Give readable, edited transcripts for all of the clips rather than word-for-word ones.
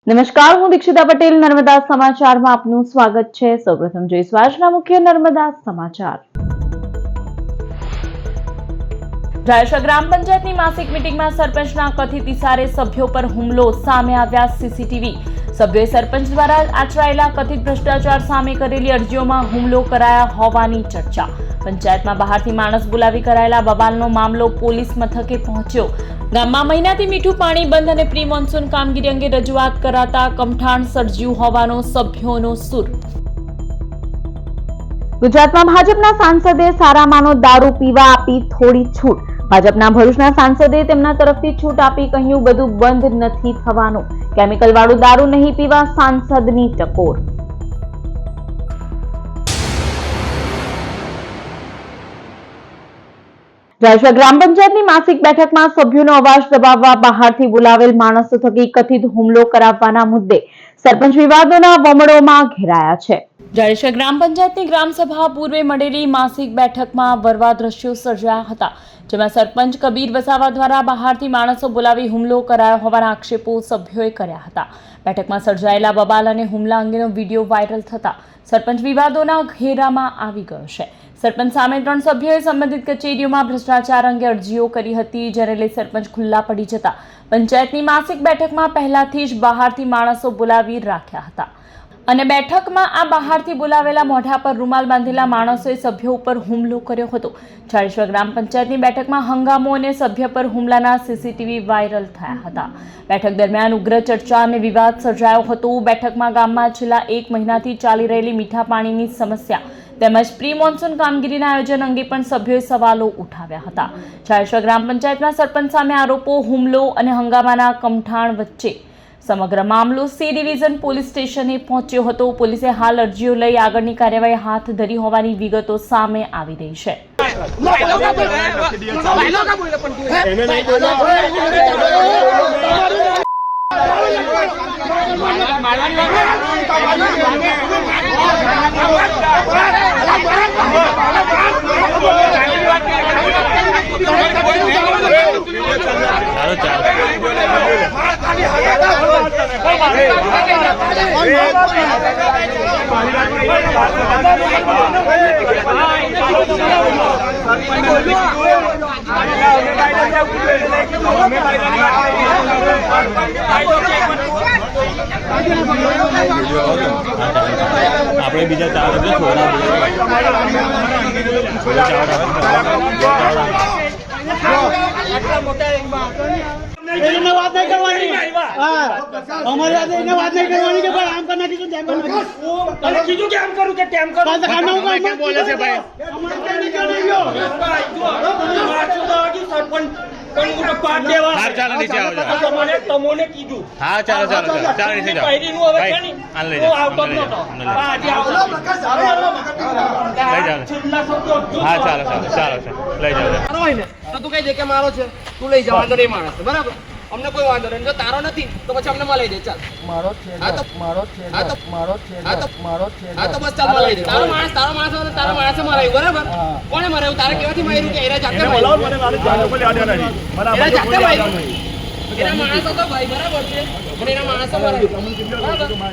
નમસ્કાર, હું દીક્ષિતા પટેલ નર્મદા સમાચારમાં આપનું સ્વાગત છે। સૌપ્રથમ જોઈશું આજના મુખ્ય નર્મદા સમાચાર। જાયસા ગ્રામ પંચાયતની માસિક મીટિંગમાં સરપંચના કથિત ઇશારે સભ્યો પર હુમલો, સામે આવ્યા સીસીટીવી। સભ્યોએ સરપંચ દ્વારા આચરાયેલા કથિત ભ્રષ્ટાચાર સામે કરેલી અરજીઓમાં હુમલો કરાયા હોવાની ચર્ચા। પંચાયતમાં બહારથી માણસ બોલાવી કરાયેલા બબાલનો મામલો પોલીસ મથકે પહોંચ્યો। ગામમાં મહિનાથી મીઠું પાણી બંધ અને પ્રી મોન્સૂન કામગીરી અંગે રજૂઆત કરાતા કમઠાણ સર્જ્યું હોવાનો સભ્યોનો સૂર। ગુજરાતમાં ભાજપના સાંસદે સારામાંનો દારૂ પીવા આપી થોડી છૂટ। ભાજપના ભરૂચના સાંસદે તેમના તરફથી છૂટ આપી કહ્યું બધું બંધ નથી થવાનું, કેમિકલ વાળું દારૂ નહીં પીવા સાંસદની ટકોર। જાયસા ગ્રામ પંચાયતની માસિક બેઠકમાં સભ્યોનો અવાજ દબાવવા બહારથી બોલાવેલ માણસો થકી કથિત હુમલો કરાવવાના મુદ્દે સરપંચ વિવાદોના વમળોમાં ઘેરાયા છે। જાયસા ગ્રામ પંચાયતની ગ્રામસભા પૂર્વે મળેલી માસિક બેઠકમાં વરવા દ્રશ્યો સર્જાયા હતા, જેમાં સરપંચ કબીર વસાવા દ્વારા બહારથી માણસો બોલાવી હુમલો કરાયો હોવાના આક્ષેપો સભ્યોએ કર્યા હતા। બેઠકમાં સર્જાયેલા બબાલ અને હુમલા અંગેનો વિડીયો વાયરલ થતા સરપંચ વિવાદોના ઘેરામાં આવી ગયો છે। સરપંચ સામે 3 સભ્યોએ સંબંધિત કચેરીઓમાં ભ્રષ્ટાચાર અંગે અરજીઓ કરી હતી, જેને લઈ સરપંચ ખુલ્લા પડી જતા પંચાયતની માસિક બેઠકમાં પહેલાથી જ બહારથી માણસો બોલાવી રાખ્યા હતા અને બેઠકમાં આ બહારથી બોલાવેલા મોઢા પર રૂમાલ બાંધેલા માણસોએ સભ્યો ઉપર હુમલો કર્યો હતો। જાયસા ગ્રામ પંચાયતની બેઠકમાં હંગામો અને સભ્ય પર હુમલાના સીસીટીવી વાયરલ થયા હતા। બેઠક દરમિયાન ઉગ્ર ચર્ચા અને વિવાદ સર્જાયો હતો। બેઠકમાં ગામમાં છેલ્લા 1 મહિનાથી ચાલી રહેલી મીઠા પાણીની સમસ્યા તેમજ પ્રી મોન્સૂન કામગીરીના આયોજન અંગે પણ સભ્યોએ સવાલો ઉઠાવ્યા હતા। જાયસા ગ્રામ પંચાયતના સરપંચ સામે આરોપો, હુમલો અને હંગામાના કમઠાણ વચ્ચે સમગ્ર મામલો સી ડિવિઝન પોલીસ સ્ટેશને પહોંચ્યો હતો। પોલીસે હાલ અરજીઓ લઈ આગળની કાર્યવાહી હાથ ધરી હોવાની વિગતો સામે આવી રહી છે। આપણે બીજા 4 છોકરા વાત નહીં કરવાની, અમારી વાત નહીં કરવાની કે ભાઈ આમ કરી નાખીશું તેમ કરી નાખીશું। કીધું કે આમ કરું કે તેમ કરું, કેમ બોલે છે ભાઈ? તમને કીધું હા ચાલો નીચે જાઓ લઈ જાઓ હા ચાલો લઈ જાઓ તો તું કઈ દે કે મારો છે, તું લઈ જા, વાંધો નહીં માણસ, બરાબર? અમને કોઈ વાંધો નહીં, જો તારો નથી તો પછી અમને મળાઈ દે, ચાલ। મારો છે, તો બસ ચાલ મળાઈ દે। તારો માણસ મરાયું, બરાબર? કોણે મરાયું? તારે કેવાથી માર્યું કે એરા જાતે માર્યું?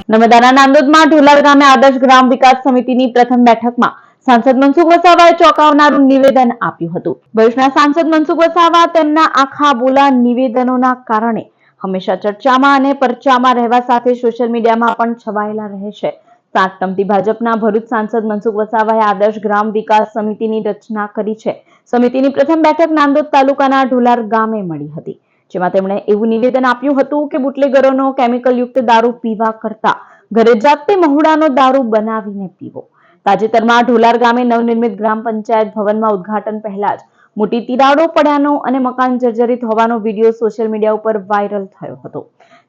નર્મદાના નાંદોદમાં ઢોલાર ગામે આદર્શ ગ્રામ વિકાસ સમિતિની પ્રથમ બેઠકમાં સાંસદ મનસુખ વસાવાએ ચોંકાવનારું નિવેદન આપ્યું હતું। ભરૂચના સાંસદ મનસુખ વસાવા તેમના આખા બોલા નિવેદનોના કારણે હંમેશા ચર્ચામાં અને પરચામાં રહેવા સાથે સોશિયલ મીડિયામાં પણ છવાયેલા રહે છે। સાતમતી ભાજપના ભરૂચ સાંસદ મનસુખ વસાવાએ આદર્શ ગ્રામ વિકાસ સમિતિની રચના કરી છે। સમિતિની પ્રથમ બેઠક નાંદોદ તાલુકાના ઢોલાર ગામે મળી હતી, જેમાં તેમણે એવું નિવેદન આપ્યું હતું કે બુટલેગરોનો કેમિકલયુક્ત દારૂ પીવા કરતા ઘરે જાતે મહુડાનો દારૂ બનાવીને પીવો। તાજેતરમાં ઢોલાર ગામે નવનિર્મિત ગ્રામ પંચાયત ભવનમાં ઉદ્ઘાટન પહેલા જ મોટી તિરાડો પડ્યાનો અને મકાન જર્જરિત હોવાનો વિડીયો સોશિયલ મીડિયા ઉપર વાયરલ થયો હતો।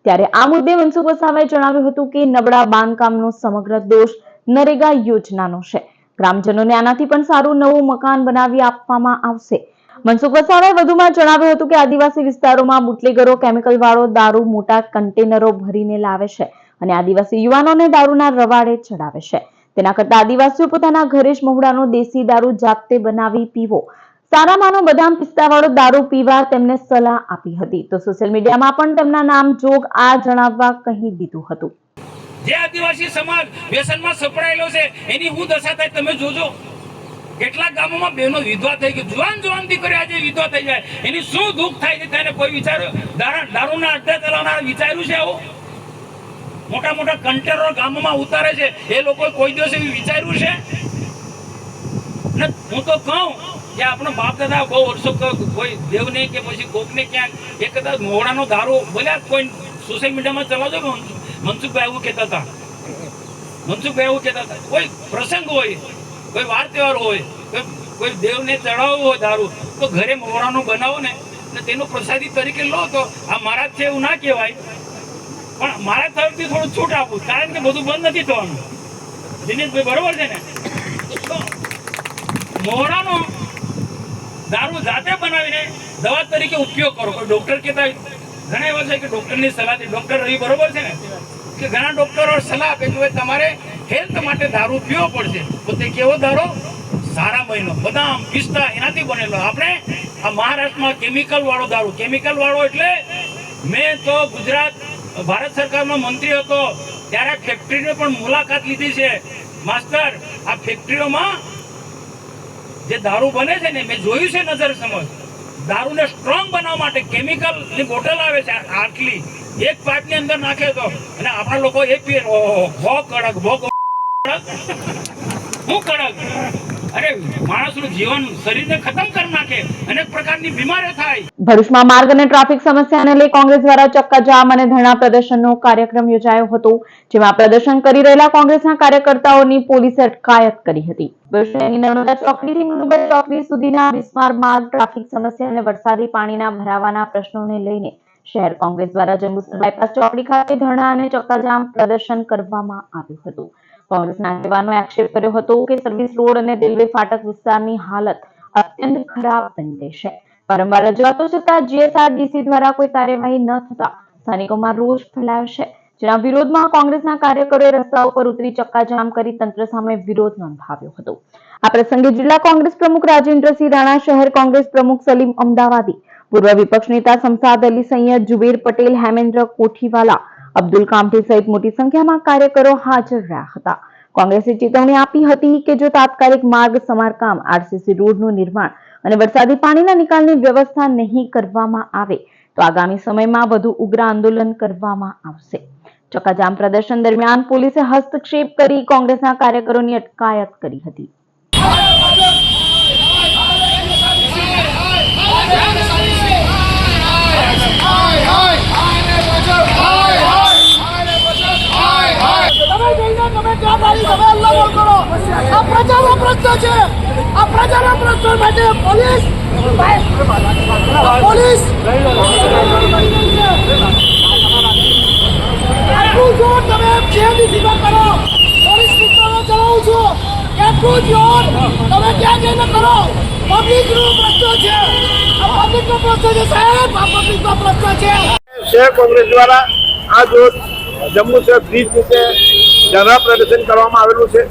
ત્યારે આ મુદ્દે મનસુખ વસાવાએ જણાવ્યું હતું કે નબળા બાંધકામનો સમગ્ર દોષ નરેગા યોજનાનો છે। ગ્રામજનોને આનાથી પણ સારું નવું મકાન બનાવી આપવામાં આવશે। મનસુખ વસાવાએ વધુમાં જણાવ્યું હતું કે આદિવાસી વિસ્તારોમાં બુટલેગરો કેમિકલ વાળો દારૂ મોટા કન્ટેનરો ભરીને લાવે છે અને આદિવાસી યુવાનોને દારૂના રવાડે ચડાવે છે। તેના કરતા આદિવાસીઓ પોતાના ઘરે જ મહુડાનો દેશી દારૂ જાતે બનાવી પીવો। સારામાંનો બદામ પિસ્તાવાળો દારૂ પીવા તેમને સલાહ આપી હતી તો સોશિયલ મીડિયામાં પણ તેમના નામ જોગ આ જણાવવા કહી દીધું હતું. જે આદિવાસી સમાજ વ્યસનમાં સપડાયેલો છે એની હું દશા થાય તમે જોજો. કેટલાક ગામોમાં બહેનો વિધવા થઈ ગઈ, જુવાન દીકરી આજે વિધવા થઈ જાય, એની શું દુઃખ થાય છે તેને કોઈ વિચાર્યું? દારૂના અડ્ડા ચલાવનાર વિચાર્યું છે આવું? મોટા મોટા કન્ટેનરો ગામોમાં ઉતારે છે, એ લોકો કોઈ દિવસ એવું વિચાર્યું છે? ને હું તો કહું કે આપણો બાપ દાદા બહુ વર્ષો કોઈ દેવને કે પછી કોકને ક્યાંક એક કદાચ મોવડાનો દારૂ બોલ્યા કોઈ સોશિયલ મીડિયામાં ચલાવજો કે મનસુખભાઈ એવું કહેતા હતા, કોઈ પ્રસંગ હોય, કોઈ વાર તહેવાર હોય, કોઈ દેવને ચડાવવો હોય દારૂ તો ઘરે મોવડાનો બનાવો ને તેનો પ્રસાદી તરીકે લો તો આ મારા છે એવું ના કહેવાય, પણ મારા તરફથી થોડું છૂટ આપું, કારણ કે બધું બંધ નથી થવાનું. દિનેશભાઈ બરોબર છે ને? તો મોવડાનો દારૂ જાતે બનાવીને દવા તરીકે ઉપયોગ કરો. કોઈ ડોક્ટર કહેતા ઘણા એવા છે કે ડોક્ટરની સલાહથી, ડોક્ટર રવિ બરોબર છે ને, કે ઘણા ડોક્ટરો સલાહ આપે કે તમારે હેલ્થ માટે દારૂ પીવો પડશે. તો તે કેવો દારૂ? સારા મહિનો બદામ પિસ્તા એનાથી બનેલો. આપણે આ મહારાષ્ટ્રમાં કેમિકલ વાળો દારૂ, કેમિકલ વાળો એટલે મેં તો ગુજરાત ભારત સરકારમાં મંત્રી હતો ત્યારે આ ફેક્ટરીની પણ મુલાકાત લીધી છે. માસ્ટર, આ ફેક્ટરીઓમાં જે દારૂ બને છે ને મેં જોયું છે નજર સમજ. દારૂને સ્ટ્રોંગ બનાવવા માટે કેમિકલની બોટલ આવે છે આટલી, એક પાટની અંદર નાખે તો, અને આપણા લોકો એ પીએ, ભો કડક, ભો કડક, હું કડક. અરે માણસનું જીવન શરીરને ખતમ કરી નાખે, અનેક પ્રકારની બીમારીઓ થાય. ભરૂચમાં માર્ગ અને ટ્રાફિક સમસ્યાને લઈ કોંગ્રેસ દ્વારા ચક્કાજામ અને ધરણા પ્રદર્શનનો કાર્યક્રમ યોજાયો હતો, જેમાં પ્રદર્શન કરી રહેલા કોંગ્રેસના કાર્યકર્તાઓની પોલીસે અટકાયત કરી હતી. ભરૂચની નર્મદા ચોકડીથી મુંબઈ ચોકડી સુધીના બિસ્માર માર્ગ ટ્રાફિક સમસ્યા અને વરસાદી પાણીના ભરાવાના પ્રશ્નોને લઈને શહેર કોંગ્રેસ દ્વારા જંબુસર બાયપાસ ચોકડી ખાતે ધરણા અને ચક્કાજામ પ્રદર્શન કરવામાં આવ્યું હતું. કોંગ્રેસના આગેવાનોએ આક્ષેપ કર્યો હતો કે સર્વિસ રોડ અને રેલવે ફાટક વિસ્તારની હાલત અત્યંત ખરાબ બની ગઈ છે. વારંવાર રજૂઆતો છતાં જીએસઆરડીસી દ્વારા કોઈ કાર્યવાહી ન થતા સ્થાનિકોમાં રોષ ફેલાયો છે, જેના વિરોધમાં કોંગ્રેસના કાર્યકરોએ રસ્તા ઉપર ઉતરી ચક્કાજામ કરી તંત્ર સામે વિરોધ નોંધાવ્યો હતો. આ પ્રસંગે જિલ્લા કોંગ્રેસ પ્રમુખ રાજેન્દ્રસિંહ રાણા, શહેર કોંગ્રેસ પ્રમુખ સલીમ અમદાવાદી, પૂર્વ વિપક્ષ નેતા શમશાદ અલી સૈયદ, જુબેર પટેલ, હેમેન્દ્ર કોઠીવાલા, અબ્દુલ કામઠી સહિત મોટી સંખ્યામાં કાર્યકરો હાજર રહ્યા હતા. કોંગ્રેસે ચેતવણી આપી હતી કે જો તાત્કાલિક માર્ગ સમારકામ, આરસીસી રોડનું નિર્માણ અને વરસાદી પાણીના નિકાલની વ્યવસ્થા નહીં કરવામાં આવે તો આગામી સમયમાં વધુ ઉગ્ર આંદોલન કરવામાં આવશે. ચક્કાજામ પ્રદર્શન દરમિયાન પોલીસે હસ્તક્ષેપ કરી કોંગ્રેસના કાર્યકરોની અટકાયત કરી હતી. શહેર કોંગ્રેસ દ્વારા આજ રોજ જંબુસર બ્રિજ નીચે ધરણા પ્રદર્શન કરવામાં આવેલું છે.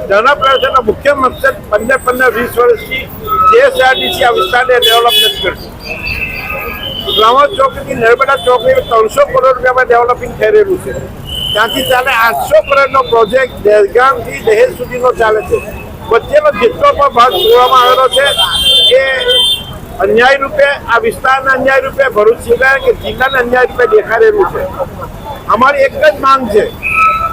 ધરણા પ્રદર્શનનો મુખ્ય મકસદ 15-20 વર્ષથી જીએસઆરડીસી આ વિસ્તારને ડેવલપમેન્ટ કરશે. રાવત ચોકથી નર્મદા ચોકડી 300 કરોડ રૂપિયામાં ડેવલપિંગ થઈ રહ્યું છે. ત્યાંથી ચાલે 800 કરોડનો પ્રોજેક્ટ દહેગામથી દહેજ સુધીનો ચાલે છે. વચ્ચેનો જેટલો પણ ભાગ છોડવામાં આવેલો છે એ અન્યાય રૂપે, આ વિસ્તારના અન્યાય રૂપે, ભરૂચ સિવાય કે જિલ્લાના અન્યાય રૂપે દેખાઈ રહ્યું છે. અમારી એક જ માંગ છે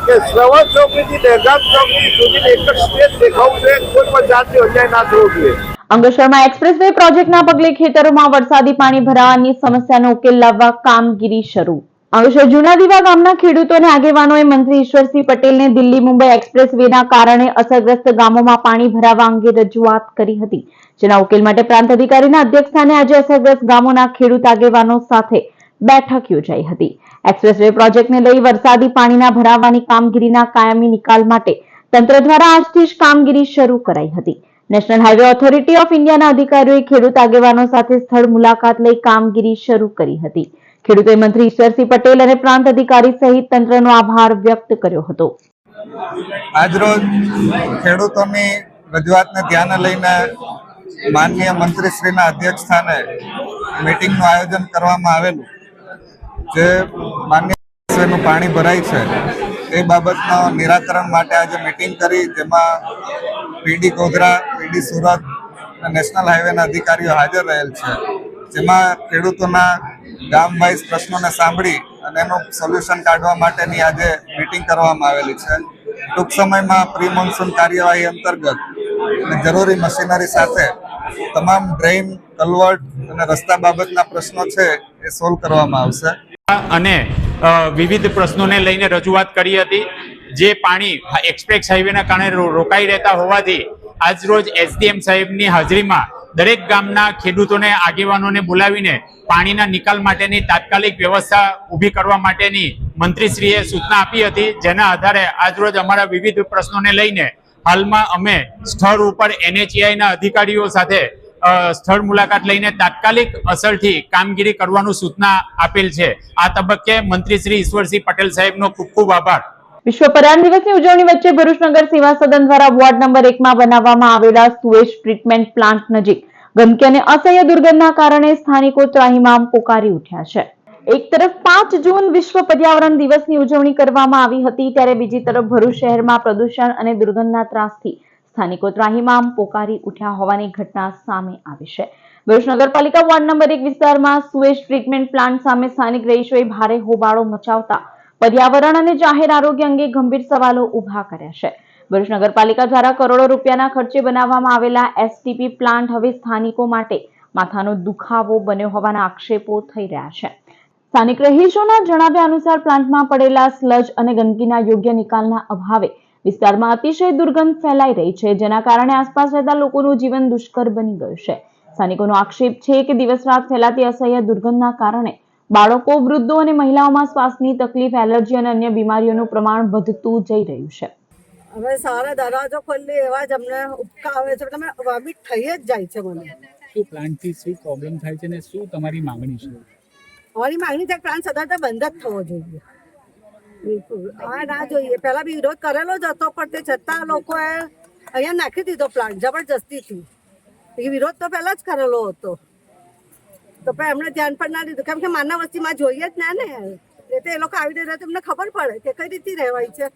કે શ્રવણ ચોકડીથી દહેગામ ચોકડી સુધી એક જ સ્પેસ દેખાવું જોઈએ, કોઈ પણ જાતનો અન્યાય ના થવો જોઈએ. અંકલેશ્વરમાં એક્સપ્રેસવે પ્રોજેક્ટના પગલે ખેતરોમાં વરસાદી પાણી ભરાવાની સમસ્યાનો ઉકેલ લાવવા કામગીરી શરૂ. અંકલેશ્વર જૂના દીવા ગામના ખેડૂતો અને આગેવાનોએ મંત્રી ઈશ્વરસિંહ પટેલને દિલ્હી મુંબઈ એક્સપ્રેસવેના કારણે અસરગ્રસ્ત ગામોમાં પાણી ભરાવા અંગે રજૂઆત કરી હતી, જેના ઉકેલ માટે પ્રાંત અધિકારીના અધ્યક્ષસ્થાને આજે અસરગ્રસ્ત ગામોના ખેડૂત આગેવાનો સાથે બેઠક યોજાઈ હતી. એક્સપ્રેસવે પ્રોજેક્ટને લઈ વરસાદી પાણીના ભરાવાની કામગીરીના કાયમી નિકાલ માટે તંત્ર દ્વારા આજથી જ કામગીરી શરૂ કરાઈ હતી. નેશનલ હાઈવે ઓથોરિટી ઓફ ઇન્ડિયાના અધિકારીઓએ ખેડૂત આગેવાનો સાથે સ્થળ મુલાકાત લઈ કામગીરી શરૂ કરી હતી. ખેડૂતોએ મંત્રી ઈશ્વરસિંહ પટેલ અને પ્રાંત અધિકારી સહિત તંત્રનો આભાર વ્યક્ત કર્યો હતો. આજરોજ ખેડૂતોની રજૂઆતને ધ્યાને લઈને માનનીય મંત્રીશ્રીના અધ્યક્ષ સ્થાને મીટિંગનું આયોજન કરવામાં આવેલું, જે માનનીય મંત્રીશ્રીનું પાણી ભરાય છે એ બાબતનો નિરાકરણ માટે આજે મીટિંગ કરી, જેમાં પીડી ગોધરા, પીડી સુરત અને નેશનલ હાઈવેના અધિકારીઓ હાજર રહેલ છે, જેમાં ખેડૂતોના ગામ વાઇઝ પ્રશ્નોને સાંભળી અને એનું સોલ્યુશન કાઢવા માટેની આજે મીટિંગ કરવામાં આવેલી છે. ટૂંક સમયમાં પ્રી મોન્સૂન કાર્યવાહી અંતર્ગત અને જરૂરી મશીનરી સાથે તમામ ડ્રેઇન, કલવર્ટ અને રસ્તા બાબતના પ્રશ્નો છે એ સોલ્વ કરવામાં આવશે. અને વિવિધ પ્રશ્નોને લઈને રજૂઆત કરી હતી. જે પાણી એક્સપ્રેસ હાઈવેના કારણે રોકાઈ રહેતા હોવાથી આજરોજ એસડીએમ સાહેબની હાજરીમાં દરેક ગામના ખેડૂતોને, આગેવાનોને બોલાવીને પાણીના નિકાલ માટેની તાત્કાલિક વ્યવસ્થા ઊભી કરવા માટેની મંત્રીશ્રીએ સૂચના આપી હતી, જેના આધારે આજરોજ અમારા વિવિધ પ્રશ્નોને લઈને હાલમાં અમે સ્થળ ઉપર NHAIના અધિકારીઓ સાથે સ્થળ મુલાકાત લઈને તાત્કાલિક અસરથી કામગીરી કરવાનું સૂચના આપેલ છે. આ તબક્કે મંત્રી શ્રી ઈશ્વરસિંહ પટેલ સાહેબનો ખૂબ ખૂબ આભાર. વિશ્વ પર્યાવરણ દિવસની ઉજવણી વચ્ચે ભરૂચ નગર સેવા સદન દ્વારા વોર્ડ નંબર 1 માં બનાવવામાં આવેલા સુએજ ટ્રીટમેન્ટ પ્લાન્ટ નજીક ગંદકી અને અસહ્ય દુર્ગંધના કારણે સ્થાનિકો ત્રાહિમામ પોકારી ઉઠ્યા છે. એક તરફ 5 જૂન વિશ્વ પર્યાવરણ દિવસની ઉજવણી કરવામાં આવી હતી, ત્યારે બીજી તરફ ભરૂચ શહેરમાં પ્રદૂષણ અને દુર્ગંધના ત્રાસથી સ્થાનિકો ત્રાહિમામ પોકારી ઉઠ્યા હોવાની ઘટના સામે આવી છે. ભરૂચ નગરપાલિકા વોર્ડ નંબર 1 વિસ્તારમાં સુએજ ટ્રીટમેન્ટ પ્લાન્ટ સામે સ્થાનિક રહીશોએ ભારે હોબાળો મચાવતા પર્યાવરણ અને જાહેર આરોગ્ય અંગે ગંભીર સવાલો ઉભા કર્યા છે. ભરૂચ નગરપાલિકા દ્વારા કરોડો રૂપિયાના ખર્ચે બનાવવામાં આવેલા એસટીપી પ્લાન્ટ હવે સ્થાનિકો માટે માથાનો દુખાવો બન્યો હોવાના આક્ષેપો થઈ રહ્યા છે. સ્થાનિક રહીશોના જણાવ્યા અનુસાર પ્લાન્ટમાં પડેલા સ્લજ અને ગંદકીના યોગ્ય નિકાલના અભાવે વિસ્તારમાં અતિશય દુર્ગંધ ફેલાઈ રહી છે, જેના કારણે આસપાસ રહેતા લોકોનું જીવન દુષ્કર બની ગયું છે. સ્થાનિકોનો આક્ષેપ છે કે દિવસ રાત ફેલાતી અસહ્ય દુર્ગંધના કારણે બાળકો, વૃદ્ધો અને મહિલાઓમાં શ્વાસની તકલીફ, એલર્જી અને અન્ય બીમારીઓનું પ્રમાણ વધતું જઈ રહ્યું છે. હવે સારા દરવાજો ખોલી એવા જ અમને ઉપકા આવે છે, તમે વોમિટ થઈ જ જાય છે મને. શું પ્લાન્ટથી શું પ્રોબ્લેમ થાય છે ને શું તમારી માંગણી છે? અમારી માંગણી છે પ્લાન્ટ સદાય બંધ જ થવો જોઈએ. બિલકુલ આ ના જોઈએ. પહેલા બી વિરોધ કરેલો જ હતો, પણ તે છતાં લોકોએ અહીંયા નાખી દીધો પ્લાન્ટ જબરજસ્તીથી. એ વિરોધ તો પહેલા જ કરેલો હતો, તો પણ એમને ધ્યાન પણ ના દીધું, કેમ કે માનવ વસ્તીમાં જોઈએ જ ના ને. એ લોકો આવી રહ્યા એમને ખબર પડે કે કઈ રીતે રહેવાય છે.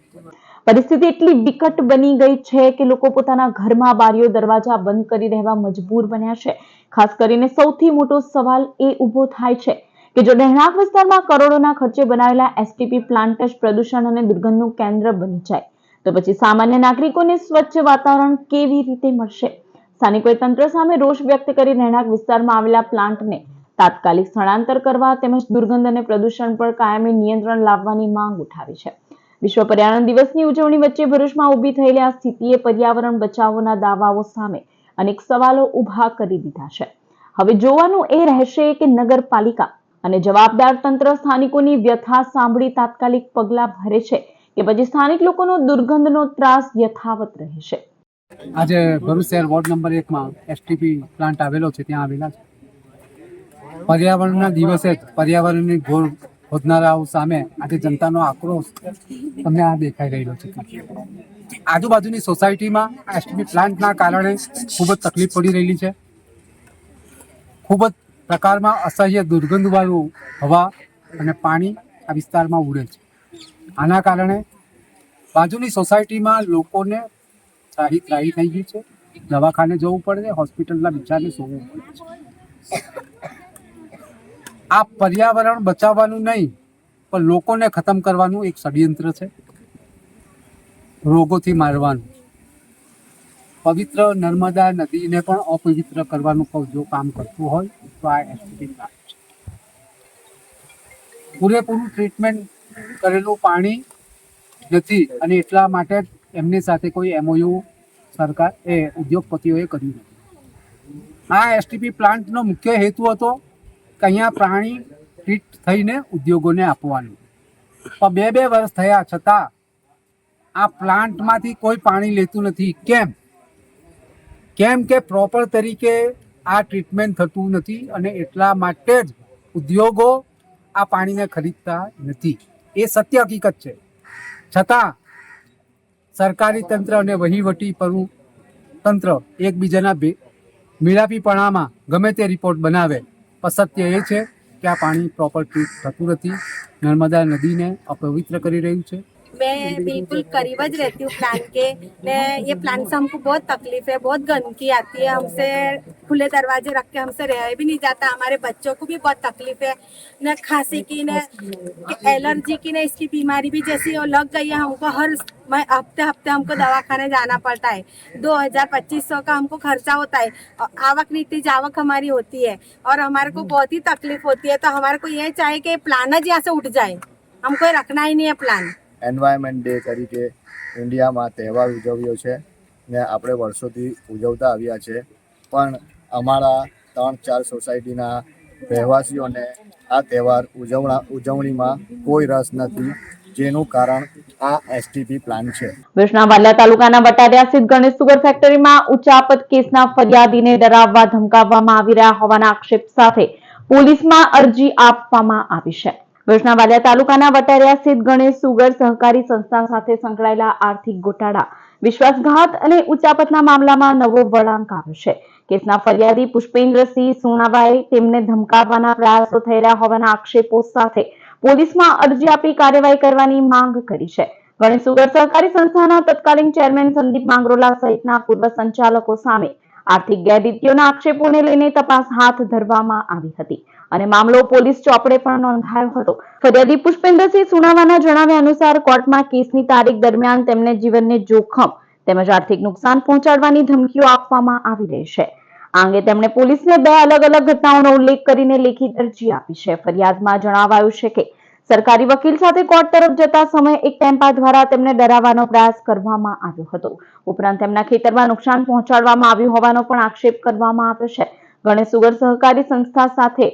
પરિસ્થિતિ એટલી વિકટ બની ગઈ છે કે લોકો પોતાના ઘરમાં બારીઓ, દરવાજા બંધ કરી રહેવા મજબૂર બન્યા છે. ખાસ કરીને સૌથી મોટો સવાલ એ ઊભો થાય છે કે જો રહેણાંક વિસ્તારમાં કરોડોના ખર્ચે બનાવેલા એસટીપી પ્લાન્ટ જ પ્રદૂષણ અને દુર્ગંધનું કેન્દ્ર બની જાય તો પછી સામાન્ય નાગરિકોને સ્વચ્છ વાતાવરણ કેવી રીતે મળશે? સ્થાનિકોએ તંત્ર સામે રોષ વ્યક્ત કરી રહેણાંક વિસ્તારમાં આવેલા પ્લાન્ટને તાત્કાલિક સ્થળાંતર કરવા તેમજ દુર્ગંધ અને પ્રદૂષણ પર કાયમી નિયંત્રણ લાવવાની માંગ ઉઠાવી છે. વિશ્વ પર્યાવરણ દિવસની ઉજવણી વચ્ચે ભરૂચમાં ઊભી થયેલી આ સ્થિતિએ પર્યાવરણ બચાવોના દાવાઓ સામે અનેક સવાલો ઊભા કરી દીધા છે. હવે જોવાનું એ રહેશે કે નગરપાલિકા અને જવાબદાર તંત્ર સ્થાનિકોની વ્યથા સાંભળી તાત્કાલિક પગલાં ભરે છે કે પછી સ્થાનિક લોકોનો દુર્ગંધનો ત્રાસ યથાવત રહેશે. આજે ભરૂચ શહેર વોર્ડ નંબર 1 માં એસટીપી પ્લાન્ટ આવેલો છે, ત્યાં આવેલા છે. પર્યાવરણના દિવસે જ પર્યાવરણની ઘોર ખોદનારાઓ સામે આજે જનતાનો આક્રોશ તમને આ દેખાઈ રહેલો છે. આજુબાજુની સોસાયટીમાં એસટીપી પ્લાન્ટના કારણે ખૂબ જ તકલીફ પડી રહેલી છે. ખૂબ જ પ્રકારમાં અસહ્ય દુર્ગંધવાળું હવા અને પાણી આ વિસ્તારમાં ઉડે છે. આના કારણે બાજુની સોસાયટીમાં લોકોને ત્રાહી થઈ ગઈ છે. દવાખાને જવું પડે, હોસ્પિટલના બિચારને સોવું પડે છે. આ પર્યાવરણ બચાવવાનું નહીં પણ લોકોને ખતમ કરવાનું એક ષડયંત્ર છે, રોગોથી મારવાનું. પવિત્ર નર્મદા નદીને પણ અપવિત્ર કરવાનું જો કામ કરતું હોય તો આ એસટીપી પ્લાન્ટ છે. પૂરેપૂરું ટ્રીટમેન્ટ કરેલું પાણી નથી અને એટલા માટે જ એમની સાથે કોઈ MOU સરકાર ઉદ્યોગપતિઓએ કર્યું નથી. આ એસટીપી પ્લાન્ટનો મુખ્ય હેતુ હતો કે અહીંયા પાણી ટ્રીટ થઈને ઉદ્યોગોને આપવાનું, પણ 2 વર્ષ થયા છતાં આ પ્લાન્ટમાંથી કોઈ પાણી લેતું નથી. કેમ કે પ્રોપર તરીકે આ ટ્રીટમેન્ટ થતું નથી અને એટલા માટે જ ઉદ્યોગો આ પાણીને ખરીદતા નથી. એ સત્ય હકીકત છે. છતાં સરકારી તંત્ર અને વહીવટી તંત્ર એકબીજાના મીરાપીપણામાં ગમે તે રિપોર્ટ બનાવે પણ સત્ય એ છે કે આ પાણી પ્રોપર ટ્રીટ થતું નથી, નર્મદા નદીને अपवित्र કરી રહ્યું છે। मैं बिल्कुल करीब ज रहती हूँ प्लान के। मैं ये प्लान से हमको बहुत तकलीफ है, बहुत गंदगी आती है, हमसे खुले दरवाजे रख के हमसे रह भी नहीं जाता, हमारे बच्चों को भी बहुत तकलीफ है, न खांसी की न एलर्जी की, न इसकी बीमारी भी जैसी लग गई है हमको। हर हफ्ते हफ्ते हमको दवाखाने जाना पड़ता है, 2000-2500 का हमको खर्चा होता है। आवक नीति जावक हमारी होती है और हमारे को बहुत ही तकलीफ होती है। तो हमारे को ये चाहिए कि प्लान ज यहाँ से उठ जाए, हमको रखना ही नहीं है प्लान। એન્વાયરમેન્ટ ડે તરીકે ઇન્ડિયામાં તહેવાર ઉજવ્યો છે ને આપણે વર્ષોથી ઉજવતા આવ્યા છે, પણ અમારા 3-4 સોસાયટીના રહેવાસીઓને આ તહેવાર ઉજવણીમાં કોઈ રસ નથી, જેનું કારણ આ એસટીપી પ્લાન છે। ભુજના વાલિયા તાલુકાના વટારિયા સ્થિત ગણેશ સુગર ફેક્ટરીમાં ઉચાપત કેસના ફરિયાદીને ડરાવવા ધમકાવવામાં આવી રહ્યા હોવાના આક્ષેપ સાથે પોલીસમાં અરજી આપવામાં આવી છે। ભુજના વાલિયા તાલુકાના વટારિયા સ્થિત ગણેશ સુગર સહકારી સંસ્થા સાથે સંકળાયેલા આર્થિક ગોટાળા, વિશ્વાસઘાત અને ઉચાપતના મામલામાં નવો વળાંક આવ્યો છે। કેસના ફરિયાદી પુષ્પેન્દ્રસિંહ સુણાવાએ તેમને ધમકાવવાના પ્રયાસો થઈ રહ્યા હોવાના આક્ષેપો સાથે પોલીસમાં અરજી આપી કાર્યવાહી કરવાની માંગ કરી છે। ગણેશ સુગર સહકારી સંસ્થાના તત્કાલીન ચેરમેન સંદીપ માંગરોલા સહિતના પૂર્વ સંચાલકો સામે આર્થિક ગેરરીતિઓના આક્ષેપોને લઈને તપાસ હાથ ધરવામાં આવી હતી અને મામલો પોલીસ ચોપડે પણ નોંધાયો હતો। ફરિયાદી પુષ્પેન્દ્રસિંહ સુણાવાના જણાવ્યા અનુસાર કોર્ટમાં કેસની તારીખ દરમિયાન તેમને જીવનને જોખમ તેમજ આર્થિક નુકસાન પહોંચાડવાની ધમકીઓ આપવામાં આવી રહી છે। આ અંગે તેમણે પોલીસને 2 અલગ અલગ ઘટનાઓનો ઉલ્લેખ કરીને લેખિત અરજી આપી છે। ફરિયાદમાં જણાવાયું છે કે સરકારી વકીલ સાથે કોર્ટ તરફ જતા સમયે એક ટેમ્પા દ્વારા તેમને ડરાવવાનો પ્રયાસ કરવામાં આવ્યો હતો। ઉપરાંત તેમના ખેતરમાં નુકસાન પહોંચાડવામાં આવ્યું હોવાનો પણ આક્ષેપ કરવામાં આવ્યો છે। ગણેશ સુગર સહકારી સંસ્થા સાથે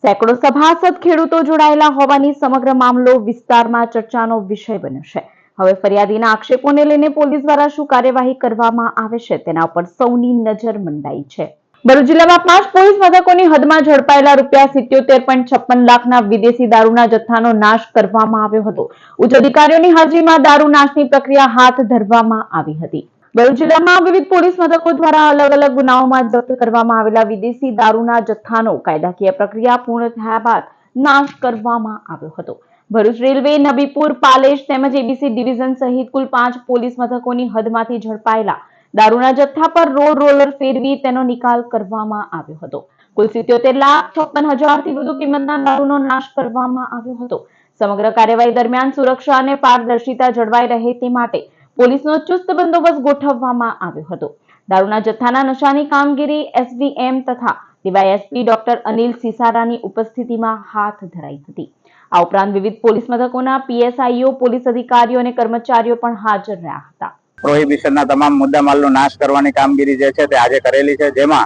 સેંકડો સભાસદ ખેડૂતો જોડાયેલા હોવાની સમગ્ર મામલો વિસ્તારમાં ચર્ચાનો વિષય બન્યો છે। હવે ફરિયાદીના આક્ષેપોને લઈને પોલીસ દ્વારા શું કાર્યવાહી કરવામાં આવે છે તેના ઉપર સૌની નજર મંડાઈ છે। ભરૂચ જિલ્લામાં 5 પોલીસ મથકોની હદમાં ઝડપાયેલા ₹77.56 લાખના વિદેશી દારૂના જથ્થાનો નાશ કરવામાં આવ્યો હતો। ઉચ્ચ અધિકારીઓની હાજરીમાં દારૂ નાશની પ્રક્રિયા હાથ ધરવામાં આવી હતી। ભરૂચ જિલ્લામાં વિવિધ પોલીસ મથકો દ્વારા અલગ અલગ ગુનાઓમાં જપ્ત કરવામાં આવેલા વિદેશી દારૂના જથ્થાનો કાયદાકીય પ્રક્રિયા પૂર્ણ થયા બાદ નાશ કરવામાં આવ્યો હતો। ભરૂચ રેલવે, નબીપુર, પાલેશ તેમજ એબીસી ડિવિઝન સહિત કુલ 5 પોલીસ મથકોની હદમાંથી ઝડપાયેલા દારૂના જથ્થા પર રોલર ફેરવી તેનો નિકાલ કરવામાં આવ્યો હતો। કુલ 77,56,000 થી વધુ કિંમતના દારૂનો નાશ કરવામાં આવ્યો હતો। સમગ્ર કાર્યવાહી દરમિયાન સુરક્ષા અને પારદર્શિતા જળવાઈ રહે તે માટે પોલીસનો ચુસ્ત બંદોબસ્ત ગોઠવવામાં આવ્યો હતો। દારૂના જથ્થાના નશાની કામગીરી એસડીએમ તથા ડીવાયએસપી ડોક્ટર અનિલ સિસારાની ઉપસ્થિતિમાં હાથ ધરાઈ હતી। આ ઉપરાંત વિવિધ પોલીસ મથકોના પીએસઆઈઓ, પોલીસ અધિકારીઓ અને કર્મચારીઓ પણ હાજર રહ્યા હતા। પ્રોહિબિશનના તમામ મુદ્દામાલનો નાશ કરવાની કામગીરી જે છે તે આજે કરેલી છે, જેમાં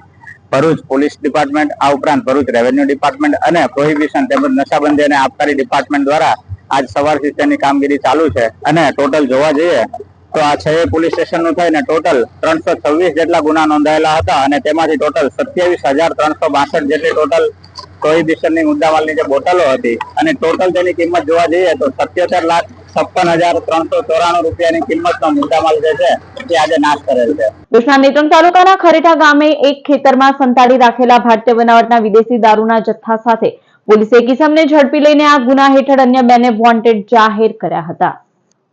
ભરૂચ પોલીસ ડિપાર્ટમેન્ટ, આ ઉપરાંત ભરૂચ રેવન્યુ ડિપાર્ટમેન્ટ અને પ્રોહિબિશન તેમજ નશાબંધી અને આબકારી ડિપાર્ટમેન્ટ દ્વારા આજ સવારથી તેની કામગીરી ચાલુ છે। અને ટોટલ જોવા જઈએ તો આ 6 પોલીસ સ્ટેશનનું થઈને ટોટલ 326 જેટલા ગુના નોંધાયેલા હતા અને તેમાંથી ટોટલ 27,362 જેટલી ટોટલ પ્રોહિબિશનની મુદ્દામાલની જે બોટલો હતી અને ટોટલ તેની કિંમત જોવા જઈએ તો 77,56,394 રૂપિયાની કિંમતનો મુદ્દામાલ જે છે તે આજે નાશ કરેલ છે। ભુજના નેત્રંગ તાલુકાના ખરેઠા ગામે એક ખેતરમાં સંતાડી રાખેલા ભારતીય બનાવટના વિદેશી દારૂના જથ્થા સાથે પોલીસે એક ઇસમને ઝડપી લઈને આ ગુના હેઠળ અન્ય 2ને વોન્ટેડ જાહેર કર્યા હતા।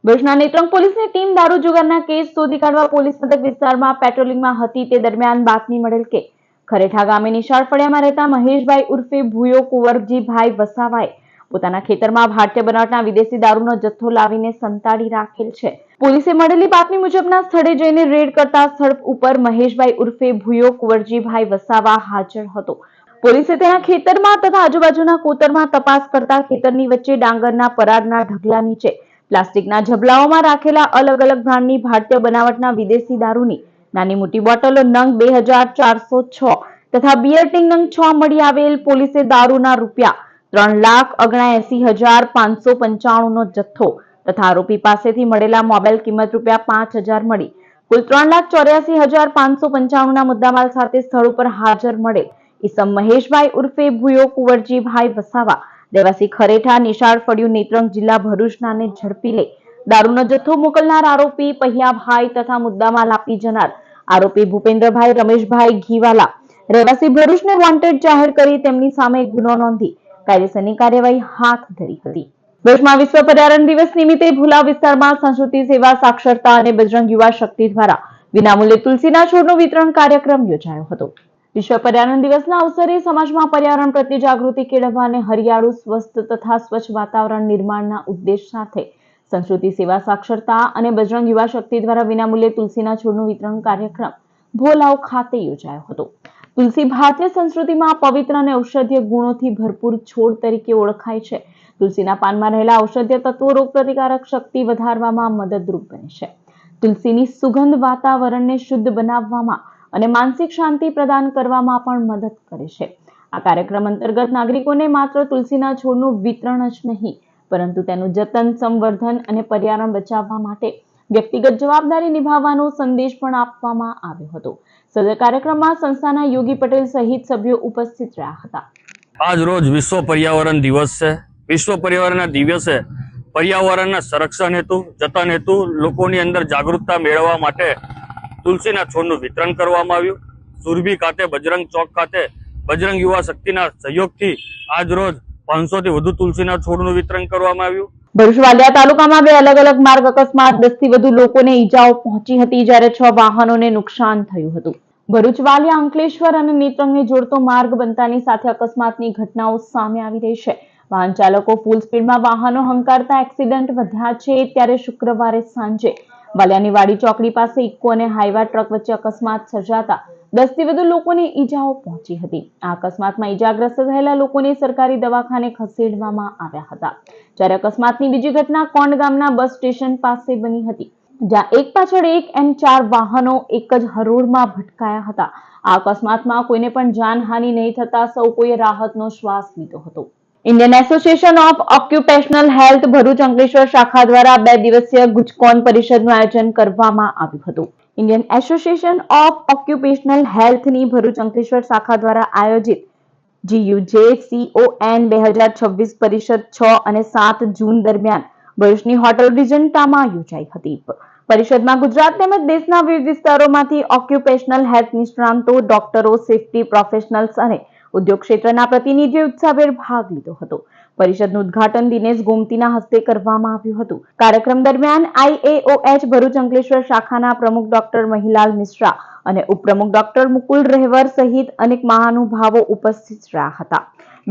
ભુજના નેત્રંગ પોલીસની ટીમ દારૂ જુગારના કેસ શોધી કાઢવા પોલીસ મથક વિસ્તારમાં પેટ્રોલિંગમાં હતી તે દરમિયાન બાતમી મળેલ કે ખરેઠા ગામે નિશાળ ફળિયામાં રહેતા મહેશભાઈ ઉર્ફે ભૂયો કુંવરજીભાઈ વસાવાએ પોતાના ખેતરમાં ભારતીય બનાવટના વિદેશી દારૂનો જથ્થો લાવીને સંતાડી રાખેલ છે। પોલીસે મળેલી બાતમી મુજબના સ્થળે જઈને રેડ કરતા સ્થળ ઉપર મહેશભાઈ ઉર્ફે ભૂયો કુંવરજીભાઈ વસાવા હાજર હતો। પોલીસે તેના ખેતરમાં તથા આજુબાજુના કોતરમાં તપાસ કરતા ખેતરની વચ્ચે ડાંગરના પરાગના ઢગલા નીચે પ્લાસ્ટિકના ઝબલાઓમાં રાખેલા અલગ અલગ બ્રાન્ડની ભારતીય બનાવટના વિદેશી દારૂની નાની મોટી બોટલો નંગ 2,406 તથા બિયર ટીંગ નંગ 6 મળી આવેલ। પોલીસે દારૂના ₹3,79,595નો જથ્થો તથા આરોપી પાસેથી મળેલા મોબાઈલ કિંમત ₹5,000 મળી કુલ 3,84,595ના મુદ્દામાલ સાથે સ્થળ ઉપર હાજર મળેલ ઈસમ મહેશભાઈ ઉર્ફે ભૂયો કુંવરજીભાઈ વસાવા રહેવાસી ખરેઠા નિશાળ ફળિયું નેત્રંગ જિલ્લા ભરૂચનાને ઝડપી લઈ દારૂનો જથ્થો મોકલનાર આરોપી પહિયાભાઈ તથા મુદ્દામાલ આપી જનાર આરોપી ભૂપેન્દ્રભાઈ રમેશભાઈ ઘીવાલા રહેવાસી ભરૂચને વોન્ટેડ જાહેર કરી તેમની સામે ગુનો નોંધી કાયદેસરની કાર્યવાહી હાથ ધરી હતી. ભરૂચમાં વિશ્વ પર્યાવરણ દિવસ નિમિત્તે ભુલાવ વિસ્તારમાં સંસ્કૃતિ સેવા સાક્ષરતા અને બજરંગ યુવા શક્તિ દ્વારા વિનામૂલ્યે તુલસીના છોડનું વિતરણ કાર્યક્રમ યોજાયો હતો. વિશ્વ પર્યાવરણ દિવસના અવસરે સમાજમાં પર્યાવરણ પ્રત્યે જાગૃતિ કેળવવા અને હરિયાળું, સ્વસ્થ તથા સ્વચ્છ વાતાવરણ નિર્માણના ઉદ્દેશ સાથે સંસ્કૃતિ સેવા સાક્ષરતા અને બજરંગ યુવા શક્તિ દ્વારા વિનામૂલ્યે તુલસીના છોડનું વિતરણ કાર્યક્રમ ભોલાવ ખાતે યોજાયો હતો. તુલસી ભારતીય સંસ્કૃતિમાં પવિત્ર અને ઔષધીય ગુણોથી ભરપૂર છોડ તરીકે ઓળખાય છે. તુલસીના પાનમાં રહેલા ઔષધીય તત્વો રોગ પ્રતિકારક શક્તિ વધારવામાં મદદરૂપ બને છે. તુલસીની સુગંધ વાતાવરણને શુદ્ધ બનાવવામાં અને માનસિક શાંતિ પ્રદાન કરવામાં પણ મદદ કરે છે. આ કાર્યક્રમ અંતર્ગત નાગરિકોને માત્ર તુલસીના છોડનું વિતરણ જ નહીં, પરંતુ તેનું જતન, સંવર્ધન અને પર્યાવરણ બચાવવા માટે વ્યક્તિગત જવાબદારી નિભાવવાનો સંદેશ પણ આપવામાં આવ્યો હતો. સદર કાર્યક્રમમાં સંસ્થાના યોગી પટેલ સહિત સભ્યો ઉપસ્થિત રહ્યા હતા. આજ રોજ વિશ્વ પર્યાવરણ દિવસ છે. વિશ્વ પર્યાવરણના દિવસે પર્યાવરણના સંરક્ષણ હેતુ, જતન હેતુ લોકોની અંદર જાગૃતતા મેળવવા માટે તુલસીના છોડનું વિતરણ કરવામાં આવ્યું. સુરભી ખાતે, બજરંગ ચોક ખાતે બજરંગ યુવા શક્તિના સહયોગથી આજ રોજ 500 થી વધુ તુલસીના છોડનું વિતરણ કરવામાં આવ્યું. ભરૂચ વાલિયા તાલુકામાં 2 અલગ અલગ માર્ગ અકસ્માત 10 થી વધુ લોકોને ઈજાઓ પહોંચી હતી, જ્યારે 6 વાહનોને નુકસાન થયું હતું. ભરૂચ વાલિયા અંકલેશ્વર અને નેત્રંગને જોડતો માર્ગ બનતાની સાથે અકસ્માતની ઘટનાઓ સામે આવી રહી છે. વાહન ચાલકો ફૂલ સ્પીડમાં વાહનો હંકારતા એક્સિડન્ટ વધ્યા છે. ત્યારે શુક્રવારે સાંજે વાલિયાની વાડી ચોકડી પાસે ઇકો અને હાઈવા ટ્રક વચ્ચે અકસ્માત સર્જાતા 10 થી વધુ લોકોને ઈજાઓ પહોંચી હતી. આ અકસ્માતમાં ઈજાગ્રસ્ત થયેલા લોકોને સરકારી દવાખાને ખસેડવામાં આવ્યા હતા. જ્યારે અકસ્માતની બીજી ઘટના કોંડ ગામના બસ સ્ટેશન પાસે બની હતી, જ્યાં એક પાછળ એક એમ 4 વાહનો એક જ હરોળમાં ભટકાયા હતા. આ અકસ્માતમાં કોઈને પણ જાનહાનિ નહીં થતા સૌ કોઈએ રાહતનો શ્વાસ લીધો હતો. Indian association of occupational health Bharuch Ankleshwar શાખા દ્વારા 2 દિવસીય ગુજકોન પરિષદનું આયોજન કરવામાં આવ્યું હતું. ઇન્ડિયન એસોસિએશન ઓફ ઓક્યુપેશનલ હેલ્થની ભરૂચ અંકલેશ્વર શાખા દ્વારા આયોજિત GUJCON 2026 પરિષદ 6 અને 7 જૂન દરમિયાન ભરૂચની હોટલ રિજન્ટામાં યોજાઈ હતી. પરિષદમાં ગુજરાત તેમજ દેશના વિવિધ વિસ્તારોમાંથી ઓક્યુપેશનલ હેલ્થ નિષ્ણાંતો, ડોક્ટરો, સેફટી પ્રોફેશનલ્સ અને ઉદ્યોગ ક્ષેત્રના પ્રતિનિધિઓએ ઉત્સાહભેર ભાગ લીધો હતો. પરિષદનું ઉદ્ઘાટન દિનેશ ગોમતીના હસ્તે કરવામાં આવ્યું હતું. કાર્યક્રમ દરમિયાન IAOH ભરૂચ અંકલેશ્વર શાખાના પ્રમુખ ડોક્ટર મહિલાલ મિશ્રા અને ઉપપ્રમુખ ડોક્ટર મુકુલ રહેવર સહિત અનેક મહાનુભાવો ઉપસ્થિત રહ્યા હતા.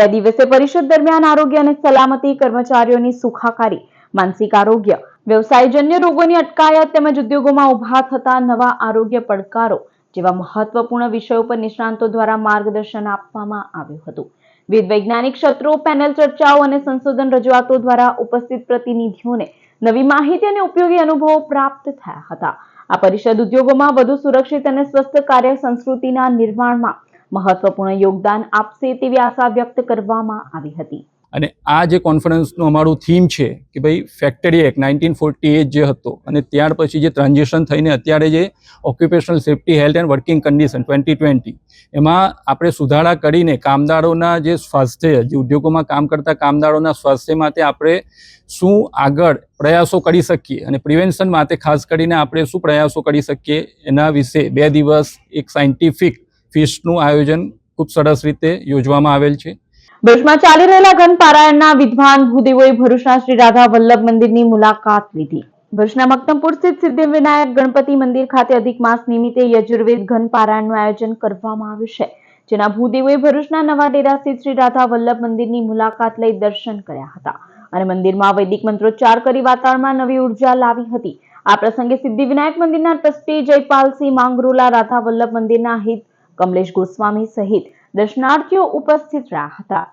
2 દિવસીય પરિષદ દરમિયાન આરોગ્ય અને સલામતી, કર્મચારીઓની સુખાકારી, માનસિક આરોગ્ય, વ્યવસાયજન્ય રોગોની અટકાયત તેમજ ઉદ્યોગોમાં ઉભા થતા નવા આરોગ્ય પડકારો જેવા મહત્વપૂર્ણ વિષયો પર નિષ્ણાંતો દ્વારા માર્ગદર્શન આપવામાં આવ્યું હતું. વિવિધ વૈજ્ઞાનિક ક્ષેત્રો, પેનલ ચર્ચાઓ અને સંશોધન રજૂઆતો દ્વારા ઉપસ્થિત પ્રતિનિધિઓને નવી માહિતી અને ઉપયોગી અનુભવો પ્રાપ્ત થયા હતા. આ પરિષદ ઉદ્યોગોમાં વધુ સુરક્ષિત અને સ્વસ્થ કાર્ય સંસ્કૃતિના નિર્માણમાં મહત્વપૂર્ણ યોગદાન આપશે તેવી આશા વ્યક્ત કરવામાં આવી હતી. અને આ જે કોન્ફરન્સનું અમારું થીમ છે કે ભાઈ ફેક્ટરી એક્ટ 1948 જે હતો અને ત્યાર પછી જે ટ્રાન્ઝિશન થઈને અત્યારે જે occupational safety health and working condition 2020 એમાં આપણે સુધારા કરીને કામદારોના જે સ્વાસ્થ્ય, જે ઉદ્યોગોમાં કામ કરતા કામદારોના સ્વાસ્થ્ય માટે આપણે શું આગળ પ્રયાસો કરી શકીએ અને પ્રિવેન્શન માટે ખાસ કરીને આપણે શું પ્રયાસો કરી શકીએ એના વિશે 2 દિવસ એક સાયન્ટિફિક ફીસ્ટનું આયોજન ખૂબ સરસ રીતે યોજવામાં આવેલ છે. ભરૂચમાં ચાલી રહેલા ઘન પારાયણના વિદ્વાન ભૂદેવોએ ભરૂચના શ્રી રાધા વલ્લભ મંદિરની મુલાકાત લીધી. ભરૂચના મક્તમપુર સ્થિત સિદ્ધિવિનાયક ગણપતિ મંદિર ખાતે અધિક માસ નિમિત્તે યજુર્વેદ ઘન પારાયણનું આયોજન કરવામાં આવ્યું છે, જેના ભૂદેવોએ ભરૂચના નવા ડેરા સ્થિત શ્રી રાધા વલ્લભ મંદિરની મુલાકાત લઈ દર્શન કર્યા હતા અને મંદિરમાં વૈદિક મંત્રોચ્ચાર કરી વાતાવરણમાં નવી ઉર્જા લાવી હતી. આ પ્રસંગે સિદ્ધિવિનાયક મંદિરના ટ્રસ્ટી જયપાલસિંહ માંગરોલા, રાધા વલ્લભ મંદિરના હિત કમલેશ ગોસ્વામી સહિત દર્શનાર્થીઓ ઉપસ્થિત રહ્યા હતા.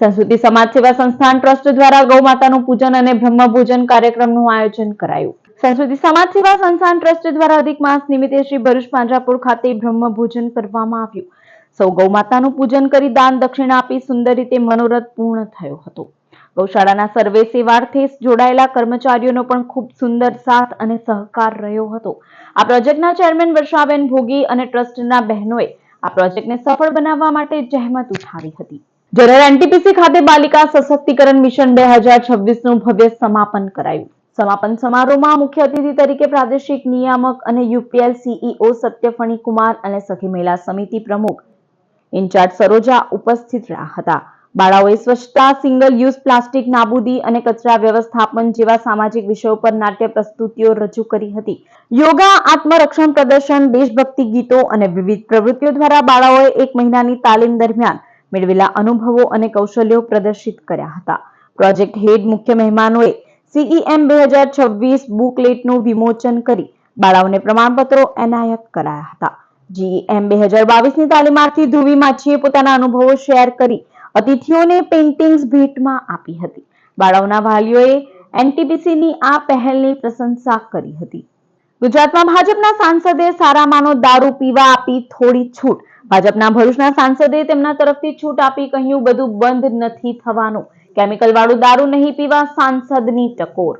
સંસ્કૃતિ સમાજ સેવા સંસ્થાન ટ્રસ્ટ દ્વારા ગૌ માતાનું પૂજન અને બ્રહ્મ ભોજન કાર્યક્રમનું આયોજન કરાયું. સંસ્કૃતિ સમાજ સેવા સંસ્થાન ટ્રસ્ટ દ્વારા અધિક માસ નિમિત્તે શ્રી ભરૂચ પાંજરાપોળ ખાતે બ્રહ્મ ભોજન કરવામાં આવ્યું. સૌ ગૌ માતાનું પૂજન કરી દાન દક્ષિણા આપી સુંદર રીતે મનોરથ પૂર્ણ થયો હતો. ગૌશાળાના સર્વે સેવાર્થે જોડાયેલા કર્મચારીઓનો પણ ખૂબ સુંદર સાથ અને સહકાર રહ્યો હતો. આ પ્રોજેક્ટના ચેરમેન વર્ષાબેન ભોગી અને ટ્રસ્ટના બહેનોએ આ પ્રોજેક્ટને સફળ બનાવવા માટે જહેમત ઉઠાવી હતી. જ્યારે એનટીપીસી ખાતે બાલિકા સશક્તિકરણ મિશન 2026નું ભવ્ય સમાપન કરાયું. સમાપન સમારોહમાં મુખ્ય અતિથિ તરીકે પ્રાદેશિક નિયામક અને યુપીએલ સીઈઓ સત્યફણી કુમાર અને સખી મહિલા સમિતિ પ્રમુખ ઇન્ચાર્જ સરોજા ઉપસ્થિત રહ્યા હતા. બાળાઓએ સ્વચ્છતા, સિંગલ યુઝ પ્લાસ્ટિક નાબૂદી અને કચરા વ્યવસ્થાપન જેવા સામાજિક વિષયો પર નાટ્ય પ્રસ્તુતિઓ રજૂ કરી હતી. યોગા, આત્મરક્ષણ પ્રદર્શન, દેશભક્તિ ગીતો અને વિવિધ પ્રવૃત્તિઓ દ્વારા બાળાઓએ 1 મહિનાની તાલીમ દરમિયાન મેળવેલા અનુભવો અને કૌશલ્યો પ્રદર્શિત કર્યા હતા. પ્રોજેક્ટ હેડ મુખ્ય મહેમાનોએ CEM 2026 બુકલેટનું વિમોચન કરી બાળાઓને પ્રમાણપત્રો એનાયત કરાયા હતા. GEM 2022ની તાલીમાર્થી ધ્રુવી માછીએ પોતાના અનુભવો શેર કરી અતિથિઓને પેઇન્ટિંગ્સ ભેટમાં આપી હતી. બાળાઓના વાલીઓએ એનટીપીસીની આ પહેલની પ્રશંસા કરી હતી. ગુજરાતમાં ભાજપના સાંસદે સારામાંનો દારૂ પીવા આપી થોડી છૂટ. ભાજપના ભરૂચના સાંસદે તેમના તરફથી છૂટ આપી કહ્યું, બધું બંધ નથી થવાનું. કેમિકલ વાળું દારૂ નહીં પીવા, સાંસદની ટકોર.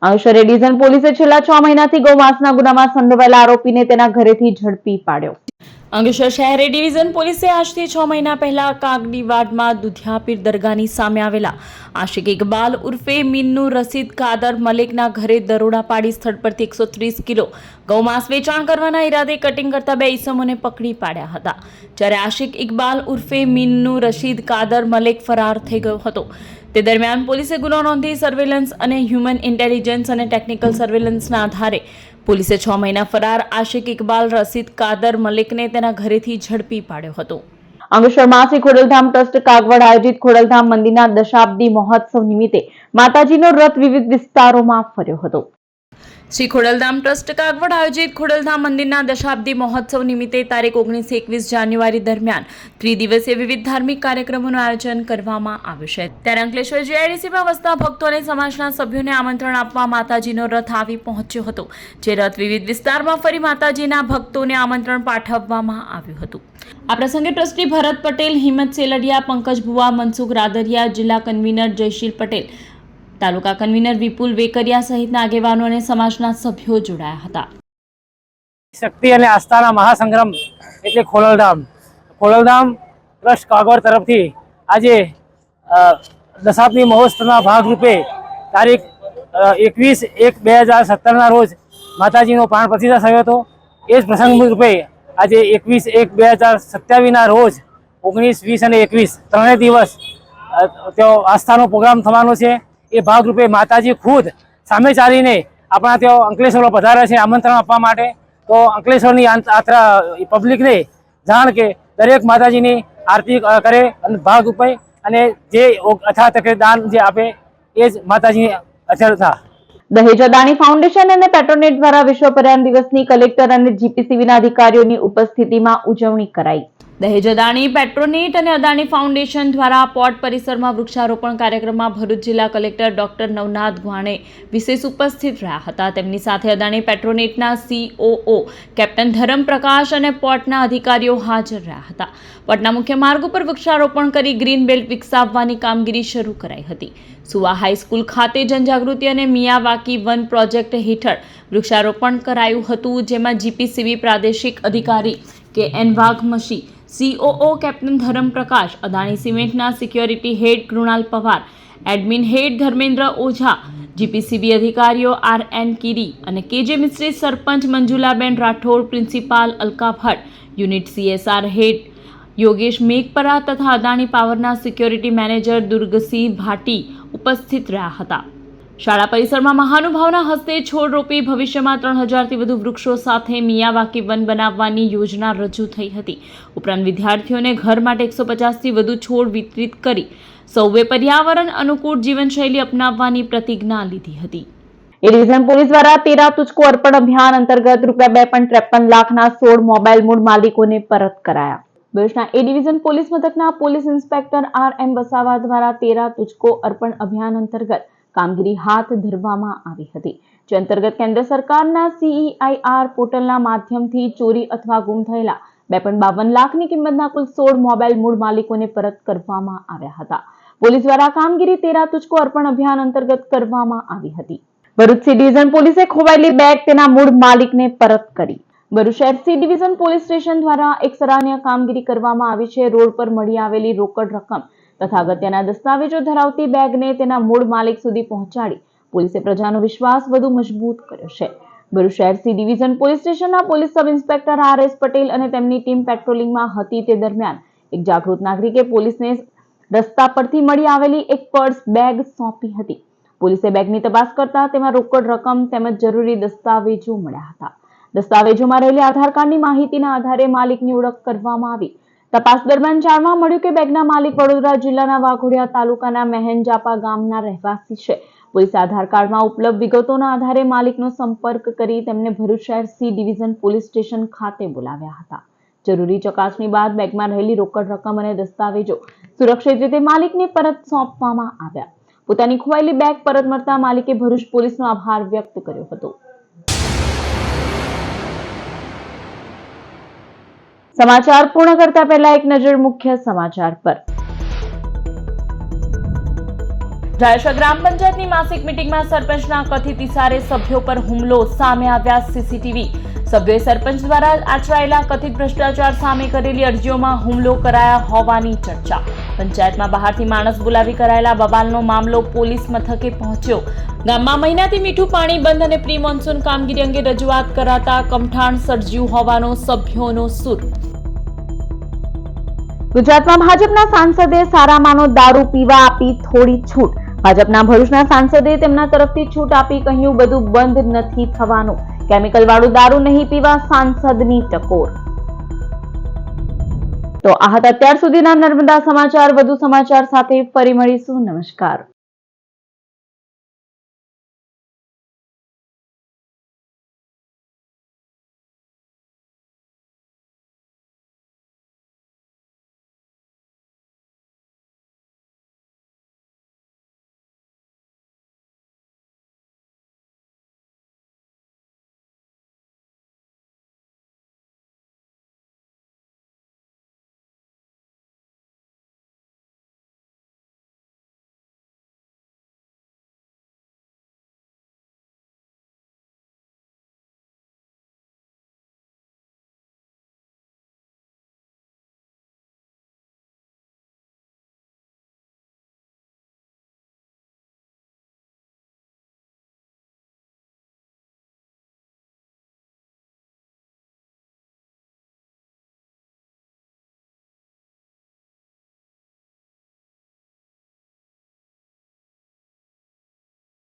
અંકલેશ્વર ડિવિઝન પોલીસે છેલ્લા 6 મહિનાથી ગૌમાંસના ગુનામાં સંડોવાયેલા આરોપીને તેના ઘરેથી ઝડપી પાડ્યો. અંકલેશ્વર શહેર ડિવિઝન પોલીસે આજથી 6 મહિના પહેલા કાગડી વાડમાં દુધિયાપીર દરગાહની સામે આવેલા આશિક ઇકબાલ ઉર્ફે મીનનું રશીદ કાદર મલેકના ઘરે દરોડા પાડી સ્થળ પરથી 130 કિલો ગૌમાંસ વેચાણ કરવાના ઈરાદે કટિંગ કરતા 2 ઈસમોને પકડી પાડ્યા હતા. જ્યારે આશિક ઇકબાલ ઉર્ફે મીનનું રશીદ કાદર મલેક ફરાર થઈ ગયો હતો. તે દરમિયાન પોલીસે ગુનો નોંધી સર્વેલન્સ અને હ્યુમન ઇન્ટેલિજન્સ અને ટેકનિકલ સર્વેલન્સના આધારે પોલીસે 6 મહિના ફરાર આશિક ઇકબાલ રશીદ કાદર મલિકને તેના ઘરેથી ઝડપી પાડ્યો હતો. અંકલેશ્વરમાં શ્રી ખોડલધામ ટ્રસ્ટ કાગવડ આયોજિત ખોડલધામ મંદિરના દશાબ્દી મહોત્સવ નિમિત્તે માતાજીનો રથ વિવિધ વિસ્તારોમાં ફર્યો હતો. શ્રી ખોડલધામ ટ્રસ્ટ કાગવડ આયોજિત ખોડલધામ મંદિરના દશાબ્દી મહોત્સવ નિમિત્તે તારીખ 19-21 જાન્યુઆરી દરમિયાન ત્રિદિવસીય વિવિધ ધાર્મિક કાર્યક્રમોનું આયોજન કરવામાં આવ્યું છે. ત્યારે અંકલેશ્વર જીઆઈડીસીમાં વસતા ભક્તો અને સમાજના સભ્યોને આમંત્રણ આપવા માતાજીનો રથ આવી પહોંચ્યો હતો. જે રથ વિવિધ વિસ્તારમાં ફરી માતાજીના ભક્તોને આમંત્રણ પાઠવવામાં આવ્યું હતું. આ પ્રસંગે ટ્રસ્ટી ભરત પટેલ, હિંમત સેલડિયા, પંકજ ભુવા, મનસુખ રાદરિયા, જિલ્લા કન્વીનર જયશીલ પટેલ, તાલુકા કન્વીનર વિપુલ વેકરિયા સહિતના આગેવાનો અને સમાજના સભ્યો જોડાયા હતા. શક્તિ અને આસ્થાના મહાસંગ્રામ એટલે ખોડલધામ ટ્રસ્ટ કાગવડ તરફથી આજે દશાબ્દી મહોત્સવના ભાગરૂપે તારીખ 21/1/2017ના રોજ માતાજીનો પ્રાણ પ્રતિષ્ઠા થયો હતો. એ જ પ્રસંગ રૂપે આજે 21/1/2027ના રોજ 19, 20 અને 21 ત્રણેય દિવસ તેઓ આસ્થાનો પ્રોગ્રામ થવાનો છે. એ ભાગરૂપે માતાજી ખુદ સામે ચાલીને આપણા તેઓ અંકલેશ્વરમાં પધારે છે આમંત્રણ આપવા માટે. તો અંકલેશ્વરની પબ્લિકને જાણ કે દરેક માતાજીની આરતી કરે અને ભાગ રૂપે અને જે અથાતકે દાન જે આપે એ જ માતાજીની અચરતા. દહેજ અદાણી ફાઉન્ડેશન અને પેટ્રોનેટ દ્વારા વિશ્વ પર્યાવરણ દિવસની કલેક્ટર અને જીપીસીબીના અધિકારીઓની ઉપસ્થિતિમાં ઉજવણી કરાઈ. દહેજ અદાણી, પેટ્રોનેટ અને અદાણી ફાઉન્ડેશન દ્વારા પોર્ટ પરિસરમાં વૃક્ષારોપણ કાર્યક્રમમાં ભરૂચ જિલ્લા કલેક્ટર ડોક્ટર નવનાથ ગુહાણે વિશેષ ઉપસ્થિત રહ્યા હતા. તેમની સાથે અદાણી પેટ્રોનેટના COO કેપ્ટન ધરમ પ્રકાશ અને પોર્ટના અધિકારીઓ હાજર રહ્યા હતા. પોર્ટના મુખ્ય માર્ગ ઉપર વૃક્ષારોપણ કરી ગ્રીન બેલ્ટ વિકસાવવાની કામગીરી શરૂ કરાઈ હતી. સુવા હાઈસ્કૂલ ખાતે જનજાગૃતિ અને મિયાવાકી વન પ્રોજેક્ટ હેઠળ વૃક્ષારોપણ કરાયું હતું, જેમાં જીપીસીબી પ્રાદેશિક અધિકારી KN Vaghmashi, COO captain Dharam Prakash, Adani સિમેન્ટના security head Krunal Pawar, admin head Dharmendra Ojha, GPCB અધિકારીઓ RN કીરી અને KJ Mistry, sarpanch Manjulaben Rathod, principal Alka Bhatt, unit CSR head Yogesh Meghpara તથા અદાણી પાવરના સિક્યોરિટી મેનેજર દુર્ગસિંહ ભાટી ઉપસ્થિત રહ્યા હતા. શાળા પરિસરમાં મહાનુભાવના હસ્તે છોડ રોપી ભવિષ્યમાં 3000થી વધુ વૃક્ષો સાથે મિયાવાકી વન બનાવવાની યોજના રજૂ થઈ હતી. ઉપરાંત વિદ્યાર્થીઓને ઘર માટે 150થી વધુ છોડ વિતરિત કરી સૌએ પર્યાવરણ અનુકૂળ જીવનશૈલી અપનાવવાની પ્રતિજ્ઞા લીધી હતી. એ ડિવિઝન પોલીસ દ્વારા 13 તુજકો અર્પણ અભિયાન અંતર્ગત ₹2.53 લાખના 16 મોબાઈલ મૂળ માલિકોને પરત કરાયા. ભરૂચના એ ડિવિઝન પોલીસ મથકના પોલીસ ઇન્સ્પેક્ટર RM વસાવા દ્વારા 13 તુજકો અર્પણ અભિયાન અંતર્ગત કામગીરી હાથ ધરવામાં આવી હતી. જે અંતર્ગત કેન્દ્ર સરકારના CEIR પોર્ટલના માધ્યમથી ચોરી અથવા ગુમ થયેલા 2.52 લાખની કિંમતના કુલ 16 મોબાઈલ મૂળ માલિકોને પરત કરવામાં આવ્યા હતા. પોલીસ દ્વારા કામગીરી 13 તુચકો અર્પણ અભિયાન અંતર્ગત કરવામાં આવી હતી. ભરૂચ સી ડિવિઝન પોલીસે ખોવાયેલી બેગ તેના મૂળ માલિકને પરત કરી. ભરૂચ શહેર સી ડિવિઝન પોલીસ સ્ટેશન દ્વારા એક સરાહનીય કામગીરી કરવામાં આવી છે. રોડ પર મળી આવેલી રોકડ રકમ તથા અગત્યના દસ્તાવેજો ધરાવતી બેગને તેના મૂળ માલિક સુધી પહોંચાડી પોલીસે પ્રજાનો વિશ્વાસ વધુ મજબૂત કર્યો છે. ભરૂચ શહેર સી ડિવિઝન પોલીસ સ્ટેશનના પોલીસ સબ ઇન્સ્પેક્ટર આર.એસ. પટેલ અને તેમની ટીમ પેટ્રોલિંગમાં હતી તે દરમિયાન એક જાગૃત નાગરિકે પોલીસને રસ્તા પરથી મળી આવેલી એક પર્સ બેગ સોંપી હતી. પોલીસે બેગની તપાસ કરતા તેમાં રોકડ રકમ તેમજ જરૂરી દસ્તાવેજો મળ્યા હતા. દસ્તાવેજોમાં રહેલી આધાર કાર્ડની માહિતીના આધારે માલિકની ઓળખ કરવામાં આવી. તપાસ દરમિયાન જાણવા મળ્યું કે બેગના માલિક વડોદરા જિલ્લાના વાઘોડિયા તાલુકાના મહેંજાપા ગામના રહેવાસી છે. પોલીસે આધાર કાર્ડમાં ઉપલબ્ધ વિગતોના આધારે માલિકનો સંપર્ક કરી તેમને ભરૂચ શહેર સી ડિવિઝન પોલીસ સ્ટેશન ખાતે બોલાવ્યા હતા. જરૂરી ચકાસણી બાદ બેગમાં રહેલી રોકડ રકમ અને દસ્તાવેજો સુરક્ષિત રીતે માલિકને પરત સોંપવામાં આવ્યા. પોતાની ખોવાયેલી બેગ પરત મળતા માલિકે ભરૂચ પોલીસનો આભાર વ્યક્ત કર્યો હતો. સમાચાર પૂર્ણ કરતા પહેલા એક નજર મુખ્ય સમાચાર પર. જાડેશ્વર ગ્રામ પંચાયતની માસિક મીટિંગમાં સરપંચના કથિત ઇશારે સભ્યો પર હુમલો, સામે આવ્યા સીસીટીવી. સભ્યોએ સરપંચ દ્વારા આચરાયેલા કથિત ભ્રષ્ટાચાર સામે કરેલી અરજીઓમાં હુમલો કરાયા હોવાની ચર્ચા. પંચાયતમાં બહારથી માણસ બોલાવી કરાયેલા બવાલનો મામલો પોલીસ મથકે પહોંચ્યો. ગામમાં મહિનાથી મીઠું પાણી બંધ અને પ્રી મોન્સૂન કામગીરી અંગે રજૂઆત કરાતા કમઠાણ સર્જ્યું હોવાનો સભ્યોનો સૂર. ગુજરાતમાં ભાજપના સાંસદે સારામાંનો દારૂ પીવા આપી થોડી છૂટ. ભાજપના ભરૂચના સાંસદે તેમના તરફથી છૂટ આપી કહ્યું બધું બંધ નથી થવાનું. કેમિકલ વાળું દારૂ નહીં પીવા સાંસદની ટકોર. તો આ હતા અત્યાર સુધીના નર્મદા સમાચાર. વધુ સમાચાર સાથે ફરી મળીશું. નમસ્કાર.